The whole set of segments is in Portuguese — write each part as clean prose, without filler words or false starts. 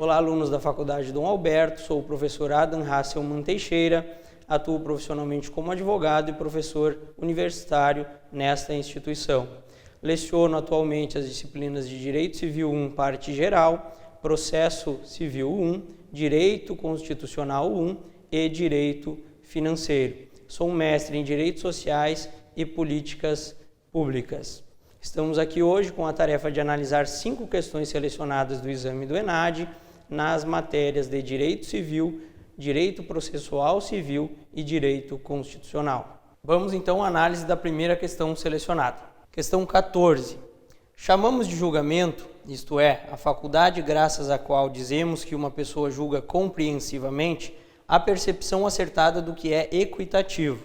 Olá, alunos da Faculdade Dom Alberto, sou o professor Adam Hasselmann Teixeira, atuo profissionalmente como advogado e professor universitário nesta instituição. Leciono atualmente as disciplinas de Direito Civil 1, parte geral, Processo Civil 1, Direito Constitucional 1 e Direito Financeiro. Sou um mestre em Direitos Sociais e Políticas Públicas. Estamos aqui hoje com a tarefa de analisar 5 questões selecionadas do exame do ENAD nas matérias de Direito Civil, Direito Processual Civil e Direito Constitucional. Vamos então à análise da primeira questão selecionada. Questão 14. Chamamos de julgamento, isto é, a faculdade graças à qual dizemos que uma pessoa julga compreensivamente, a percepção acertada do que é equitativo.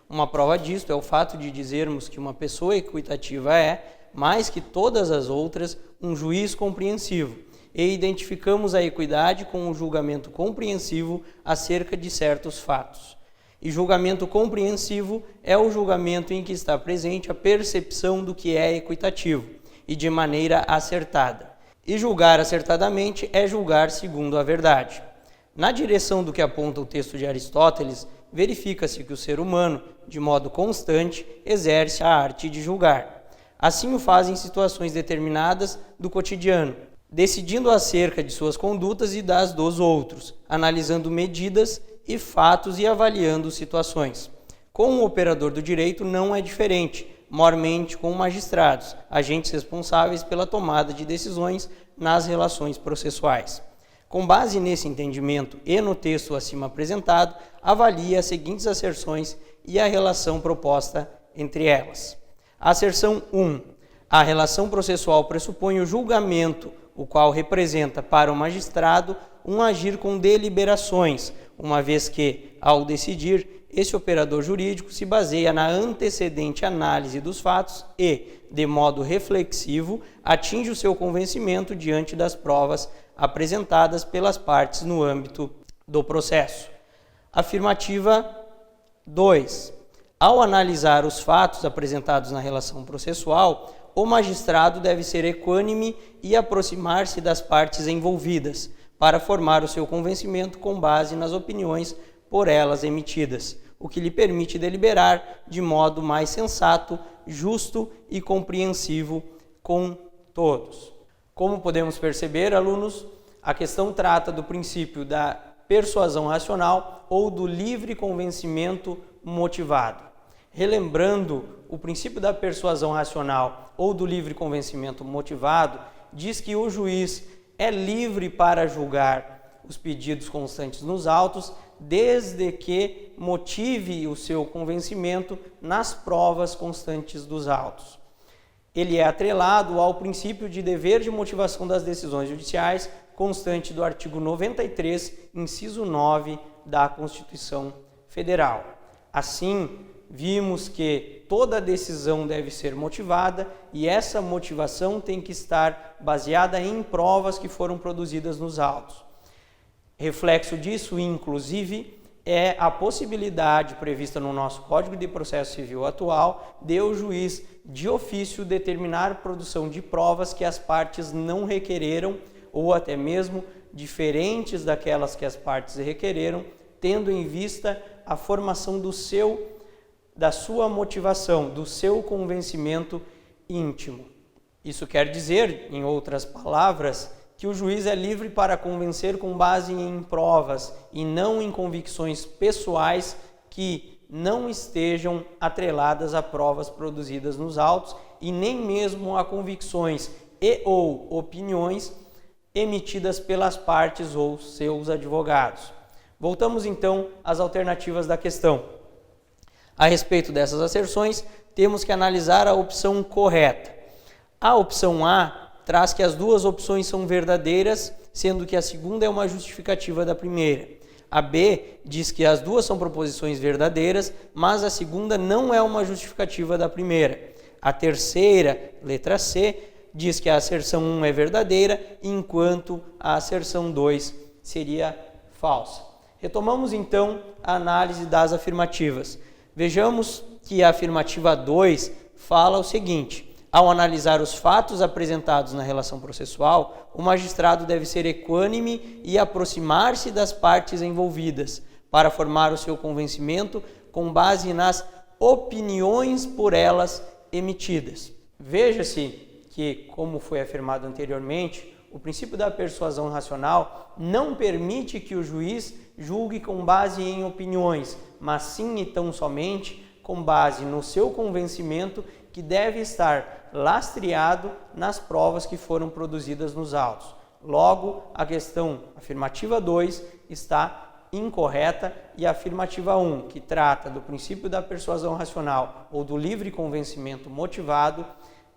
Uma prova disto é o fato de dizermos que uma pessoa equitativa é, mais que todas as outras, um juiz compreensivo, e identificamos a equidade com o julgamento compreensivo acerca de certos fatos. E julgamento compreensivo é o julgamento em que está presente a percepção do que é equitativo, e de maneira acertada. E julgar acertadamente é julgar segundo a verdade. Na direção do que aponta o texto de Aristóteles, verifica-se que o ser humano, de modo constante, exerce a arte de julgar. Assim o faz em situações determinadas do cotidiano, decidindo acerca de suas condutas e das dos outros, analisando medidas e fatos e avaliando situações. Com o operador do direito não é diferente, mormente com magistrados, agentes responsáveis pela tomada de decisões nas relações processuais. Com base nesse entendimento e no texto acima apresentado, avalia as seguintes asserções e a relação proposta entre elas. Asserção 1. A relação processual pressupõe o julgamento, o qual representa para o magistrado um agir com deliberações, uma vez que, ao decidir, esse operador jurídico se baseia na antecedente análise dos fatos e, de modo reflexivo, atinge o seu convencimento diante das provas apresentadas pelas partes no âmbito do processo. Afirmativa 2. Ao analisar os fatos apresentados na relação processual, o magistrado deve ser equânime e aproximar-se das partes envolvidas, para formar o seu convencimento com base nas opiniões por elas emitidas, o que lhe permite deliberar de modo mais sensato, justo e compreensivo com todos. Como podemos perceber, alunos, a questão trata do princípio da persuasão racional ou do livre convencimento motivado. Relembrando, o princípio da persuasão racional ou do livre convencimento motivado diz que o juiz é livre para julgar os pedidos constantes nos autos, desde que motive o seu convencimento nas provas constantes dos autos. Ele é atrelado ao princípio de dever de motivação das decisões judiciais, constante do artigo 93, inciso 9 da Constituição Federal. Assim, vimos que toda decisão deve ser motivada e essa motivação tem que estar baseada em provas que foram produzidas nos autos. Reflexo disso, inclusive, é a possibilidade prevista no nosso Código de Processo Civil atual de o juiz, de ofício, determinar a produção de provas que as partes não requereram ou até mesmo diferentes daquelas que as partes requereram, tendo em vista a formação da sua motivação, do seu convencimento íntimo. Isso quer dizer, em outras palavras, que o juiz é livre para convencer com base em provas e não em convicções pessoais que não estejam atreladas a provas produzidas nos autos e nem mesmo a convicções e ou opiniões emitidas pelas partes ou seus advogados. Voltamos então às alternativas da questão. A respeito dessas asserções, temos que analisar a opção correta. A opção A traz que as duas opções são verdadeiras, sendo que a segunda é uma justificativa da primeira. A B diz que as duas são proposições verdadeiras, mas a segunda não é uma justificativa da primeira. A terceira, letra C, diz que a asserção 1 é verdadeira, enquanto a asserção 2 seria falsa. Retomamos então a análise das afirmativas. Vejamos que a afirmativa 2 fala o seguinte: Ao analisar os fatos apresentados na relação processual, o magistrado deve ser equânime e aproximar-se das partes envolvidas para formar o seu convencimento com base nas opiniões por elas emitidas. Veja-se que, como foi afirmado anteriormente, o princípio da persuasão racional não permite que o juiz julgue com base em opiniões, mas sim e tão somente com base no seu convencimento, que deve estar lastreado nas provas que foram produzidas nos autos. Logo, a questão afirmativa 2 está incorreta e a afirmativa 1, que trata do princípio da persuasão racional ou do livre convencimento motivado,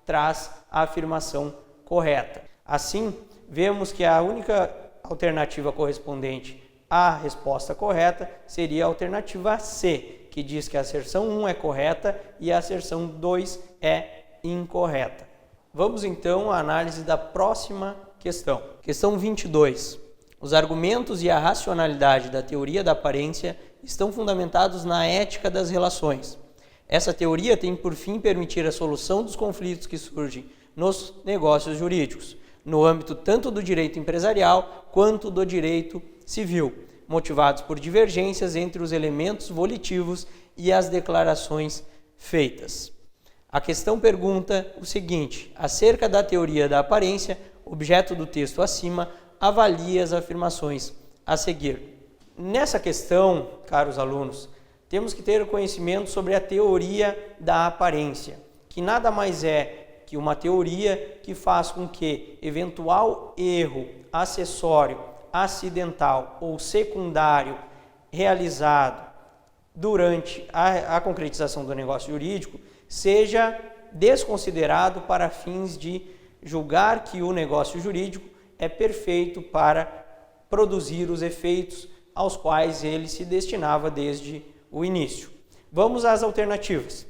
traz a afirmação correta. Assim, vemos que a única alternativa correspondente à resposta correta seria a alternativa C, que diz que a asserção 1 é correta e a asserção 2 é incorreta. Vamos então à análise da próxima questão. Questão 22. Os argumentos e a racionalidade da teoria da aparência estão fundamentados na ética das relações. Essa teoria tem por fim permitir a solução dos conflitos que surgem nos negócios jurídicos, no âmbito tanto do direito empresarial quanto do direito civil, motivados por divergências entre os elementos volitivos e as declarações feitas. A questão pergunta o seguinte: acerca da teoria da aparência, objeto do texto acima, avalie as afirmações a seguir. Nessa questão, caros alunos, temos que ter conhecimento sobre a teoria da aparência, que nada mais é que uma teoria que faz com que eventual erro acessório, acidental ou secundário realizado durante a concretização do negócio jurídico seja desconsiderado para fins de julgar que o negócio jurídico é perfeito para produzir os efeitos aos quais ele se destinava desde o início. Vamos às alternativas.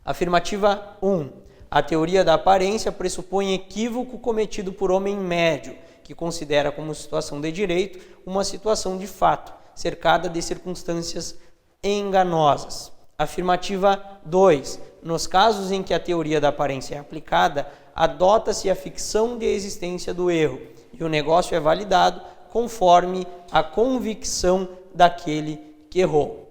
Afirmativa 1. A teoria da aparência pressupõe equívoco cometido por homem médio, que considera como situação de direito uma situação de fato, cercada de circunstâncias enganosas. Afirmativa 2. Nos casos em que a teoria da aparência é aplicada, adota-se a ficção de existência do erro e o negócio é validado conforme a convicção daquele que errou.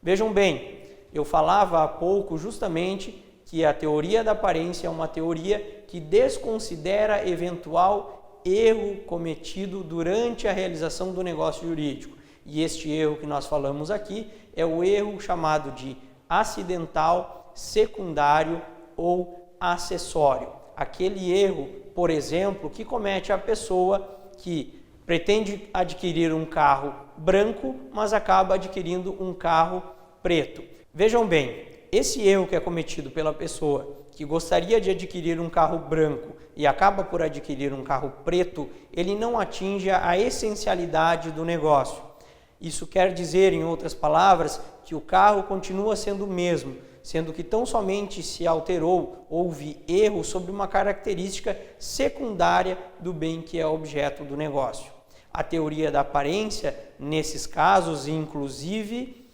Vejam bem, eu falava há pouco justamente que a teoria da aparência é uma teoria que desconsidera eventual erro cometido durante a realização do negócio jurídico. E este erro que nós falamos aqui é o erro chamado de acidental, secundário ou acessório. Aquele erro, por exemplo, que comete a pessoa que pretende adquirir um carro branco, mas acaba adquirindo um carro preto. Vejam bem, esse erro que é cometido pela pessoa que gostaria de adquirir um carro branco e acaba por adquirir um carro preto, ele não atinge a essencialidade do negócio. Isso quer dizer, em outras palavras, que o carro continua sendo o mesmo, sendo que tão somente se alterou, houve erro sobre uma característica secundária do bem que é objeto do negócio. A teoria da aparência, nesses casos, inclusive,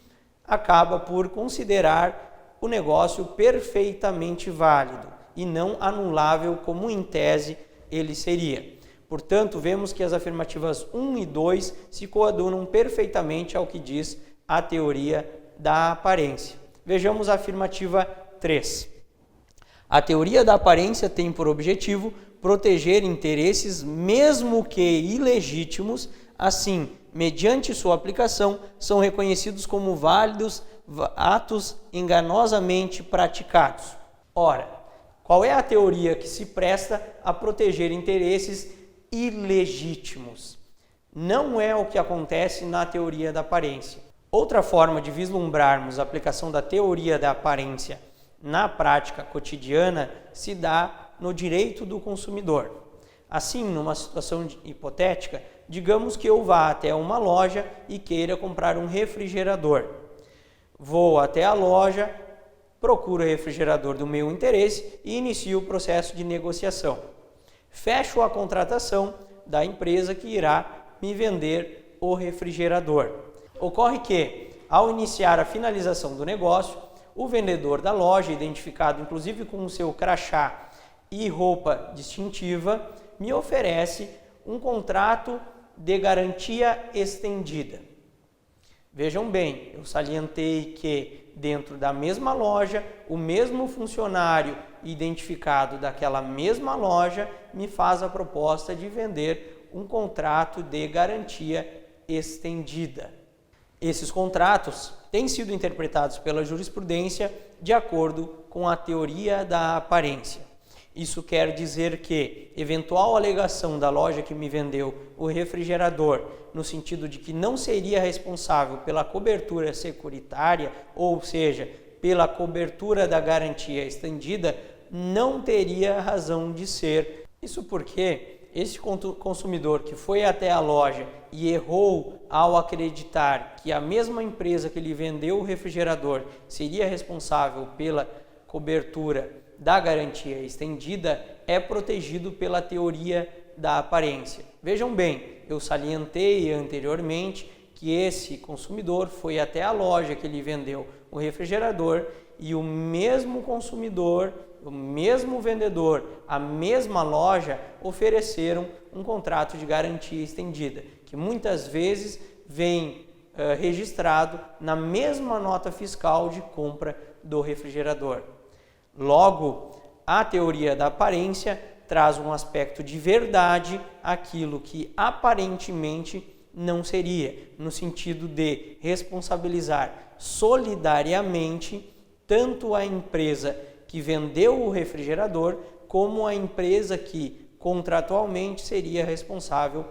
acaba por considerar o negócio perfeitamente válido e não anulável como em tese ele seria. Portanto, vemos que as afirmativas 1 e 2 se coadunam perfeitamente ao que diz a teoria da aparência. Vejamos a afirmativa 3. A teoria da aparência tem por objetivo proteger interesses mesmo que ilegítimos, assim, mediante sua aplicação, são reconhecidos como válidos atos enganosamente praticados. Ora, qual é a teoria que se presta a proteger interesses ilegítimos? Não é o que acontece na teoria da aparência. Outra forma de vislumbrarmos a aplicação da teoria da aparência na prática cotidiana se dá no direito do consumidor. Assim, numa situação hipotética, digamos que eu vá até uma loja e queira comprar um refrigerador. Vou até a loja, procuro o refrigerador do meu interesse e inicio o processo de negociação. Fecho a contratação da empresa que irá me vender o refrigerador. Ocorre que, ao iniciar a finalização do negócio, o vendedor da loja, identificado inclusive com o seu crachá e roupa distintiva, me oferece um contrato de garantia estendida. Vejam bem, eu salientei que dentro da mesma loja, o mesmo funcionário identificado daquela mesma loja me faz a proposta de vender um contrato de garantia estendida. Esses contratos têm sido interpretados pela jurisprudência de acordo com a teoria da aparência. Isso quer dizer que eventual alegação da loja que me vendeu o refrigerador, no sentido de que não seria responsável pela cobertura securitária, ou seja, pela cobertura da garantia estendida, não teria razão de ser. Isso porque esse consumidor que foi até a loja e errou ao acreditar que a mesma empresa que lhe vendeu o refrigerador seria responsável pela cobertura da garantia estendida, é protegido pela teoria da aparência. Vejam bem, eu salientei anteriormente que esse consumidor foi até a loja que lhe vendeu o refrigerador e o mesmo consumidor, o mesmo vendedor, a mesma loja ofereceram um contrato de garantia estendida, que muitas vezes vem registrado na mesma nota fiscal de compra do refrigerador. Logo, a teoria da aparência traz um aspecto de verdade àquilo que aparentemente não seria, no sentido de responsabilizar solidariamente tanto a empresa que vendeu o refrigerador como a empresa que contratualmente seria responsável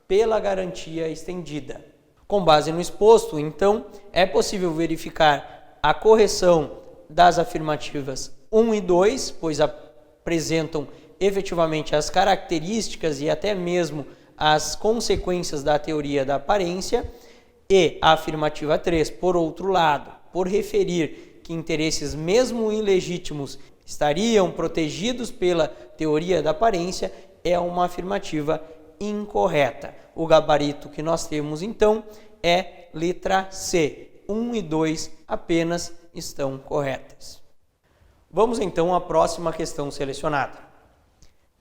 pela garantia estendida. Com base no exposto, então, é possível verificar a correção das afirmativas 1 e 2, pois apresentam efetivamente as características e até mesmo as consequências da teoria da aparência, e a afirmativa 3, por outro lado, por referir que interesses mesmo ilegítimos estariam protegidos pela teoria da aparência, é uma afirmativa incorreta. O gabarito que nós temos, então, é letra C. 1 e 2 apenas estão corretas. Vamos, então, à próxima questão selecionada.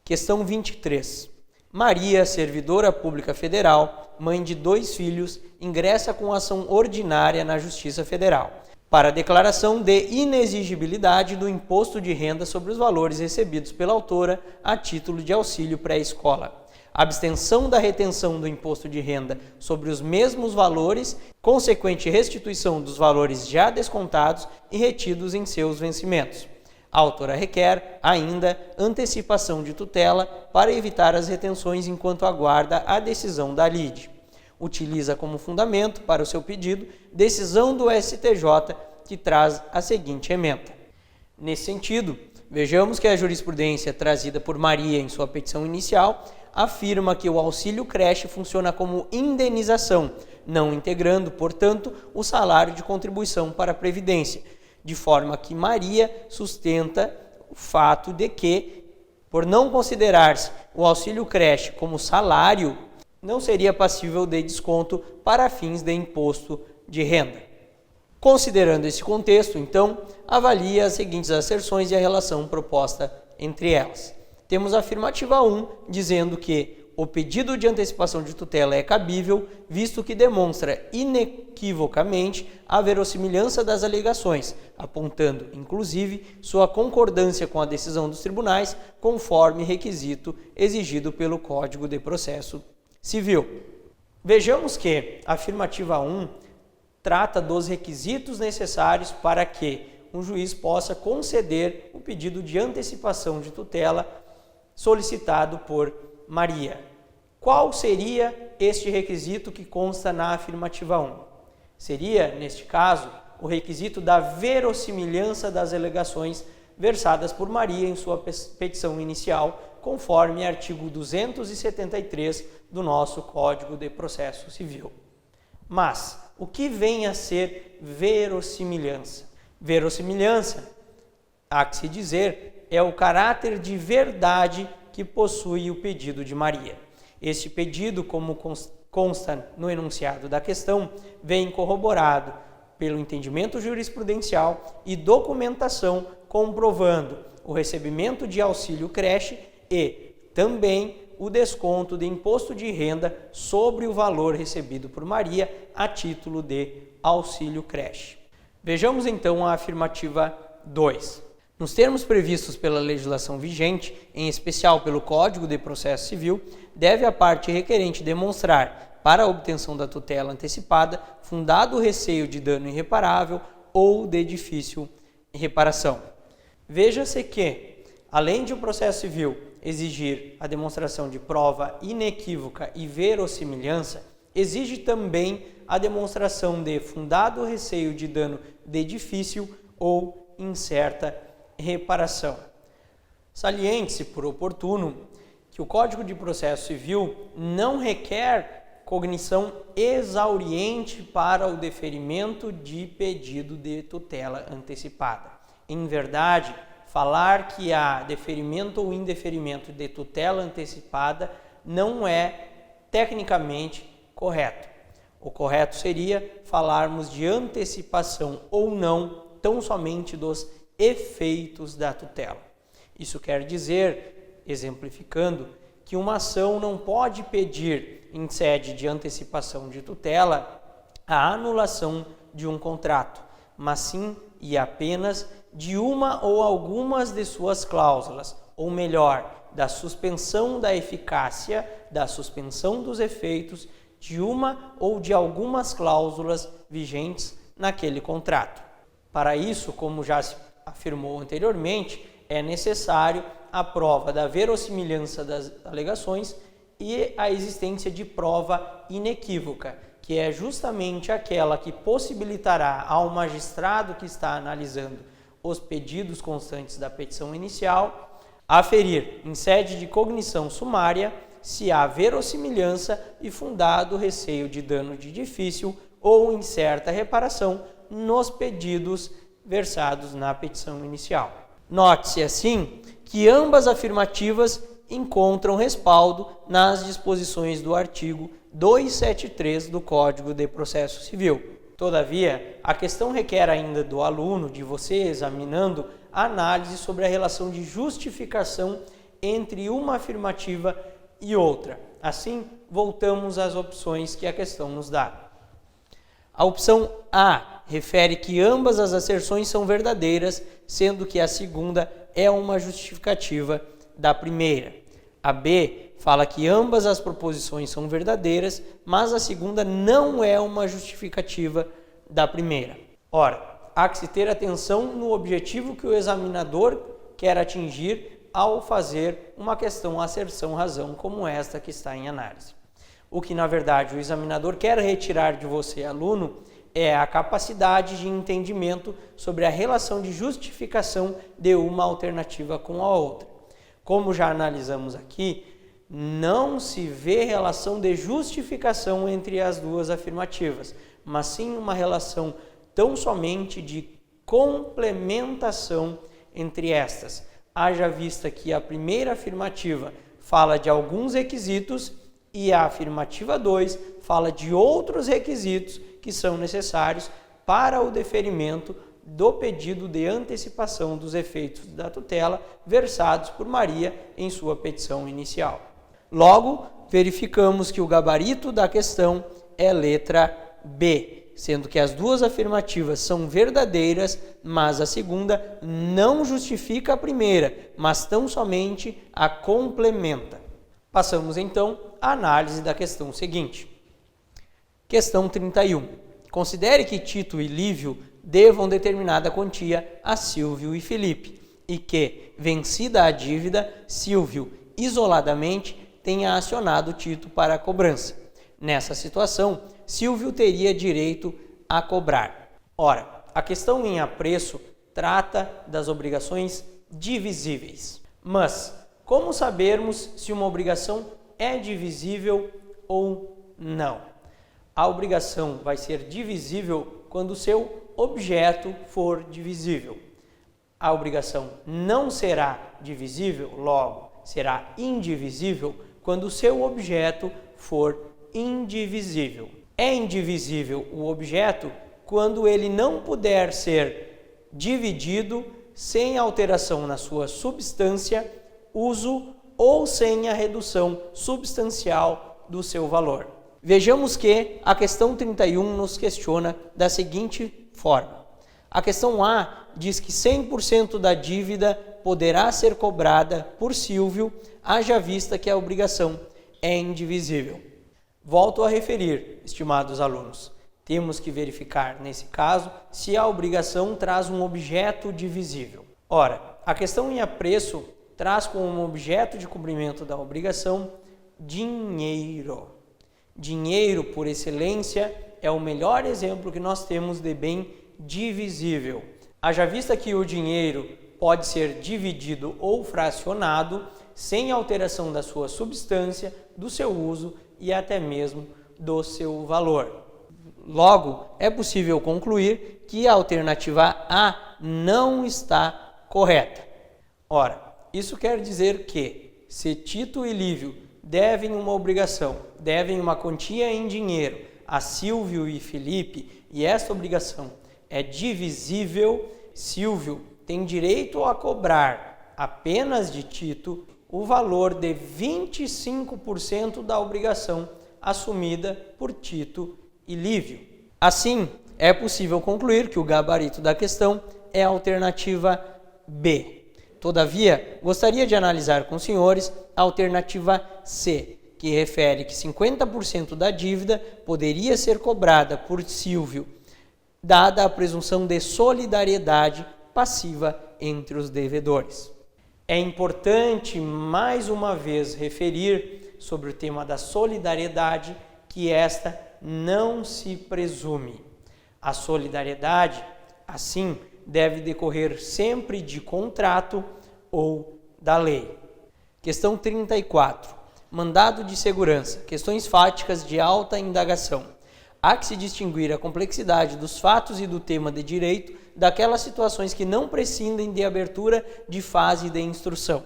Questão 23. Maria, servidora pública federal, mãe de 2 filhos, ingressa com ação ordinária na Justiça Federal para declaração de inexigibilidade do imposto de renda sobre os valores recebidos pela autora a título de auxílio pré-escola. Abstenção da retenção do imposto de renda sobre os mesmos valores, consequente restituição dos valores já descontados e retidos em seus vencimentos. A autora requer, ainda, antecipação de tutela para evitar as retenções enquanto aguarda a decisão da lide. Utiliza como fundamento para o seu pedido decisão do STJ que traz a seguinte ementa. Nesse sentido, vejamos que a jurisprudência trazida por Maria em sua petição inicial afirma que o auxílio creche funciona como indenização, não integrando, portanto, o salário de contribuição para a Previdência, de forma que Maria sustenta o fato de que, por não considerar-se o auxílio creche como salário, não seria passível de desconto para fins de imposto de renda. Considerando esse contexto, então, avalia as seguintes asserções e a relação proposta entre elas. Temos a afirmativa 1, dizendo que o pedido de antecipação de tutela é cabível, visto que demonstra inequivocamente a verossimilhança das alegações, apontando, inclusive, sua concordância com a decisão dos tribunais, conforme requisito exigido pelo Código de Processo Civil. Vejamos que a afirmativa 1 trata dos requisitos necessários para que um juiz possa conceder o pedido de antecipação de tutela solicitado por Maria. Qual seria este requisito que consta na afirmativa 1? Seria, neste caso, o requisito da verossimilhança das alegações versadas por Maria em sua petição inicial, conforme artigo 273 do nosso Código de Processo Civil. Mas, o que vem a ser verossimilhança? Verossimilhança, há que se dizer, é o caráter de verdade que possui o pedido de Maria. Este pedido, como consta no enunciado da questão, vem corroborado pelo entendimento jurisprudencial e documentação comprovando o recebimento de auxílio creche e também o desconto de imposto de renda sobre o valor recebido por Maria a título de auxílio creche. Vejamos então a afirmativa 2. Nos termos previstos pela legislação vigente, em especial pelo Código de Processo Civil, deve a parte requerente demonstrar, para a obtenção da tutela antecipada, fundado receio de dano irreparável ou de difícil reparação. Veja-se que, além de o processo civil exigir a demonstração de prova inequívoca e verossimilhança, exige também a demonstração de fundado receio de dano de difícil ou incerta reparação. Saliente-se por oportuno que o Código de Processo Civil não requer cognição exauriente para o deferimento de pedido de tutela antecipada. Em verdade, falar que há deferimento ou indeferimento de tutela antecipada não é tecnicamente correto. O correto seria falarmos de antecipação ou não, tão somente dos efeitos da tutela. Isso quer dizer, exemplificando, que uma ação não pode pedir, em sede de antecipação de tutela, a anulação de um contrato, mas sim e apenas de uma ou algumas de suas cláusulas, ou melhor, da suspensão da eficácia, da suspensão dos efeitos de uma ou de algumas cláusulas vigentes naquele contrato. Para isso, como já se afirmou anteriormente, é necessário a prova da verossimilhança das alegações e a existência de prova inequívoca, que é justamente aquela que possibilitará ao magistrado que está analisando os pedidos constantes da petição inicial aferir, em sede de cognição sumária, se há verossimilhança e fundado receio de dano de difícil ou incerta reparação nos pedidos versados na petição inicial. Note-se, assim, que ambas afirmativas encontram respaldo nas disposições do artigo 273 do Código de Processo Civil. Todavia, a questão requer ainda do aluno, de você examinando, a análise sobre a relação de justificação entre uma afirmativa e outra. Assim, voltamos às opções que a questão nos dá. A opção A refere que ambas as asserções são verdadeiras, sendo que a segunda é uma justificativa da primeira. A B fala que ambas as proposições são verdadeiras, mas a segunda não é uma justificativa da primeira. Ora, há que se ter atenção no objetivo que o examinador quer atingir ao fazer uma questão asserção-razão como esta que está em análise. O que, na verdade, o examinador quer retirar de você, aluno, é a capacidade de entendimento sobre a relação de justificação de uma alternativa com a outra. Como já analisamos aqui, não se vê relação de justificação entre as duas afirmativas, mas sim uma relação tão somente de complementação entre estas. Haja vista que a primeira afirmativa fala de alguns requisitos e a afirmativa 2 fala de outros requisitos que são necessários para o deferimento do pedido de antecipação dos efeitos da tutela versados por Maria em sua petição inicial. Logo, verificamos que o gabarito da questão é letra B, sendo que as duas afirmativas são verdadeiras, mas a segunda não justifica a primeira, mas tão somente a complementa. Passamos então à análise da questão seguinte. Questão 31. Considere que Tito e Lívio devam determinada quantia a Silvio e Felipe e que, vencida a dívida, Silvio, isoladamente, tenha acionado Tito para a cobrança. Nessa situação, Silvio teria direito a cobrar. Ora, a questão em apreço trata das obrigações divisíveis. Mas, como sabermos se uma obrigação é divisível ou não? A obrigação vai ser divisível quando o seu objeto for divisível. A obrigação não será divisível, logo, será indivisível quando o seu objeto for indivisível. É indivisível o objeto quando ele não puder ser dividido sem alteração na sua substância, uso ou sem a redução substancial do seu valor. Vejamos que a questão 31 nos questiona da seguinte forma. A questão A diz que 100% da dívida poderá ser cobrada por Silvio, haja vista que a obrigação é indivisível. Volto a referir, estimados alunos, temos que verificar, nesse caso, se a obrigação traz um objeto divisível. Ora, a questão em apreço traz como objeto de cumprimento da obrigação dinheiro. Dinheiro, por excelência, é o melhor exemplo que nós temos de bem divisível. Haja vista que o dinheiro pode ser dividido ou fracionado sem alteração da sua substância, do seu uso e até mesmo do seu valor. Logo, é possível concluir que a alternativa A não está correta. Ora, isso quer dizer que, se Tito e Lívio devem uma obrigação, devem uma quantia em dinheiro a Silvio e Felipe, e esta obrigação é divisível, Silvio tem direito a cobrar apenas de Tito o valor de 25% da obrigação assumida por Tito e Lívio. Assim, é possível concluir que o gabarito da questão é a alternativa B. Todavia, gostaria de analisar com os senhores a alternativa C, que refere que 50% da dívida poderia ser cobrada por Silvio, dada a presunção de solidariedade passiva entre os devedores. É importante, mais uma vez, referir sobre o tema da solidariedade, que esta não se presume. A solidariedade, assim, deve decorrer sempre de contrato ou da lei. Questão 34. Mandado de segurança. Questões fáticas de alta indagação. Há que se distinguir a complexidade dos fatos e do tema de direito daquelas situações que não prescindem de abertura de fase de instrução.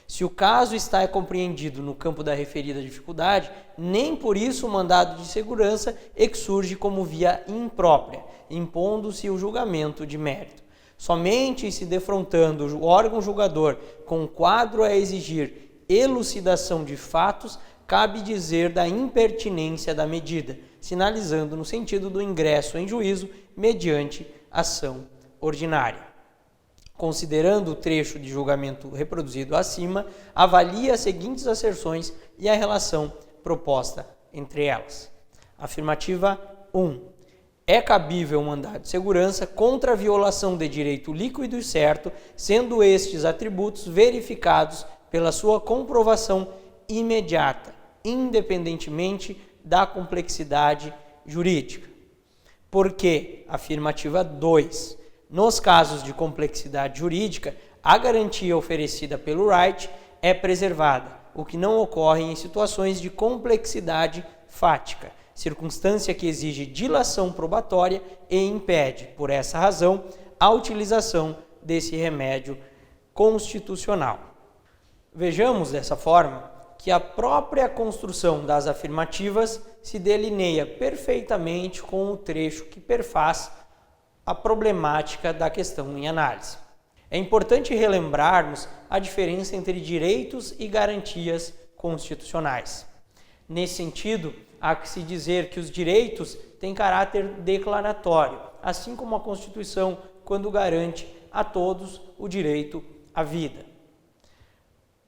Se o caso está compreendido no campo da referida dificuldade, nem por isso o mandado de segurança exurge como via imprópria, impondo-se o julgamento de mérito. Somente se defrontando o órgão julgador com quadro a exigir elucidação de fatos, cabe dizer da impertinência da medida, sinalizando no sentido do ingresso em juízo mediante ação ordinária. Considerando o trecho de julgamento reproduzido acima, avalie as seguintes asserções e a relação proposta entre elas. Afirmativa 1. É cabível um mandado de segurança contra a violação de direito líquido e certo, sendo estes atributos verificados pela sua comprovação imediata, independentemente da complexidade jurídica. Porque, afirmativa 2, nos casos de complexidade jurídica, a garantia oferecida pelo right é preservada, o que não ocorre em situações de complexidade fática, circunstância que exige dilação probatória e impede, por essa razão, a utilização desse remédio constitucional. Vejamos dessa forma que a própria construção das afirmativas se delineia perfeitamente com o trecho que perfaz a problemática da questão em análise. É importante relembrarmos a diferença entre direitos e garantias constitucionais. Nesse sentido, há que se dizer que os direitos têm caráter declaratório, assim como a Constituição, quando garante a todos o direito à vida.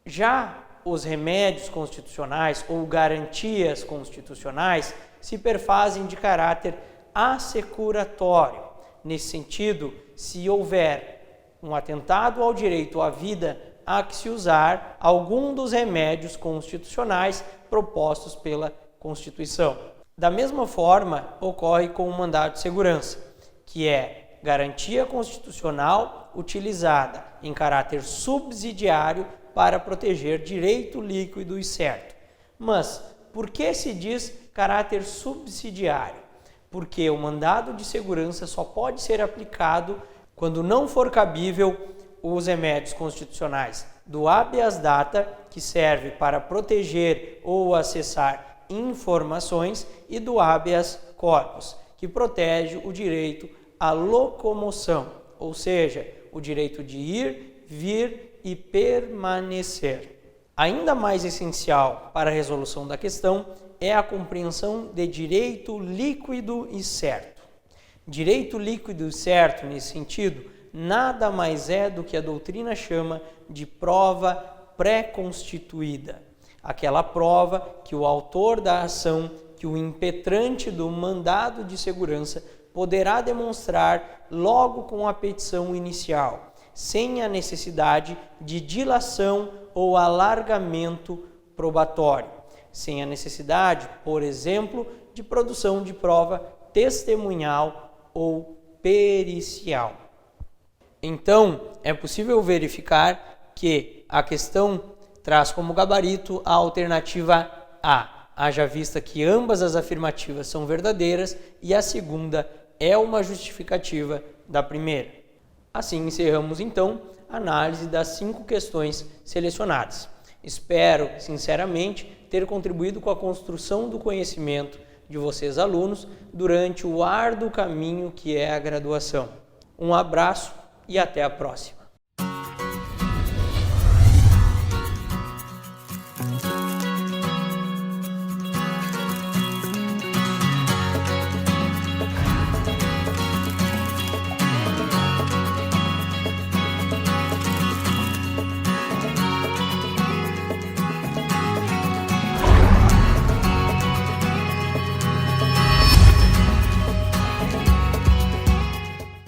Já os remédios constitucionais ou garantias constitucionais se perfazem de caráter assecuratório. Nesse sentido, se houver um atentado ao direito à vida, há que se usar algum dos remédios constitucionais propostos pela Constituição. Da mesma forma, ocorre com o mandado de segurança, que é garantia constitucional utilizada em caráter subsidiário para proteger direito líquido e certo. Mas, por que se diz caráter subsidiário? Porque o mandado de segurança só pode ser aplicado quando não for cabível os remédios constitucionais do habeas data, que serve para proteger ou acessar informações, e do habeas corpus, que protege o direito à locomoção, ou seja, o direito de ir, vir e permanecer. Ainda mais essencial para a resolução da questão é a compreensão de direito líquido e certo. Direito líquido e certo, nesse sentido, nada mais é do que a doutrina chama de prova pré-constituída. Aquela prova que o autor da ação, que o impetrante do mandado de segurança poderá demonstrar logo com a petição inicial, sem a necessidade de dilação ou alargamento probatório, sem a necessidade, por exemplo, de produção de prova testemunhal ou pericial. Então, é possível verificar que a questão traz como gabarito a alternativa A, haja vista que ambas as afirmativas são verdadeiras e a segunda é uma justificativa da primeira. Assim, encerramos então a análise das 5 questões selecionadas. Espero, sinceramente, ter contribuído com a construção do conhecimento de vocês, alunos, durante o árduo caminho que é a graduação. Um abraço e até a próxima.